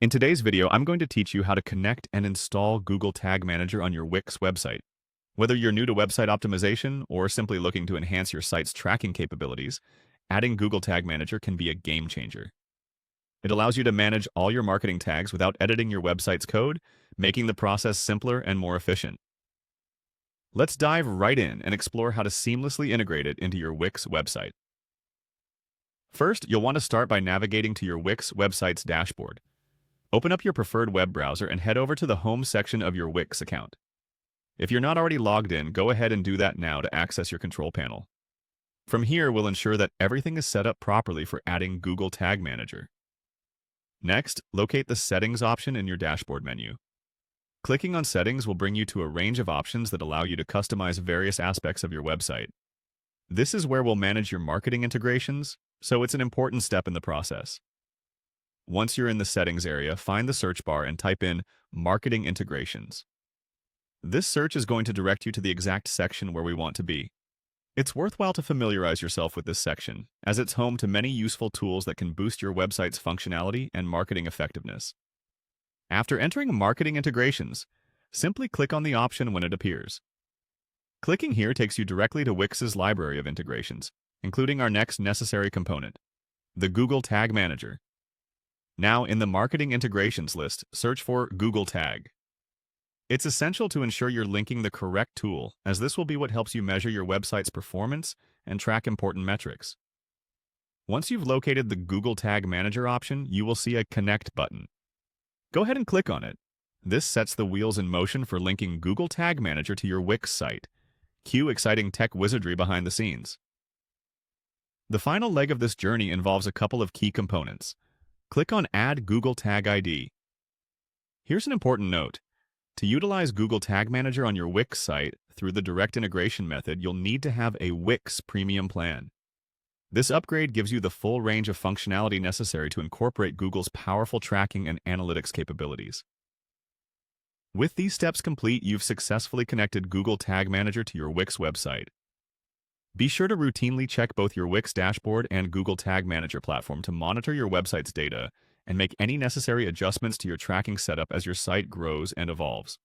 In today's video, I'm going to teach you how to connect and install Google Tag Manager on your Wix website. Whether you're new to website optimization or simply looking to enhance your site's tracking capabilities, adding Google Tag Manager can be a game changer. It allows you to manage all your marketing tags without editing your website's code, making the process simpler and more efficient. Let's dive right in and explore how to seamlessly integrate it into your Wix website. First, you'll want to start by navigating to your Wix website's dashboard. Open up your preferred web browser and head over to the home section of your Wix account. If you're not already logged in, go ahead and do that now to access your control panel. From here, we'll ensure that everything is set up properly for adding Google Tag Manager. Next, locate the Settings option in your dashboard menu. Clicking on Settings will bring you to a range of options that allow you to customize various aspects of your website. This is where we'll manage your marketing integrations, so it's an important step in the process. Once you're in the Settings area, find the search bar and type in Marketing Integrations. This search is going to direct you to the exact section where we want to be. It's worthwhile to familiarize yourself with this section, as it's home to many useful tools that can boost your website's functionality and marketing effectiveness. After entering Marketing Integrations, simply click on the option when it appears. Clicking here takes you directly to Wix's library of integrations, including our next necessary component, the Google Tag Manager. Now, in the Marketing Integrations list, search for Google Tag. It's essential to ensure you're linking the correct tool, as this will be what helps you measure your website's performance and track important metrics. Once you've located the Google Tag Manager option, you will see a Connect button. Go ahead and click on it. This sets the wheels in motion for linking Google Tag Manager to your Wix site. Cue exciting tech wizardry behind the scenes. The final leg of this journey involves a couple of key components. Click on Add Google Tag ID. Here's an important note. To utilize Google Tag Manager on your Wix site through the direct integration method, you'll need to have a Wix premium plan. This upgrade gives you the full range of functionality necessary to incorporate Google's powerful tracking and analytics capabilities. With these steps complete, you've successfully connected Google Tag Manager to your Wix website. Be sure to routinely check both your Wix dashboard and Google Tag Manager platform to monitor your website's data and make any necessary adjustments to your tracking setup as your site grows and evolves.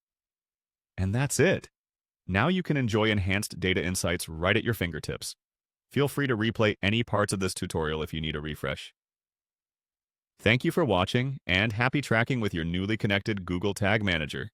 And that's it. Now you can enjoy enhanced data insights right at your fingertips. Feel free to replay any parts of this tutorial if you need a refresh. Thank you for watching, and happy tracking with your newly connected Google Tag Manager.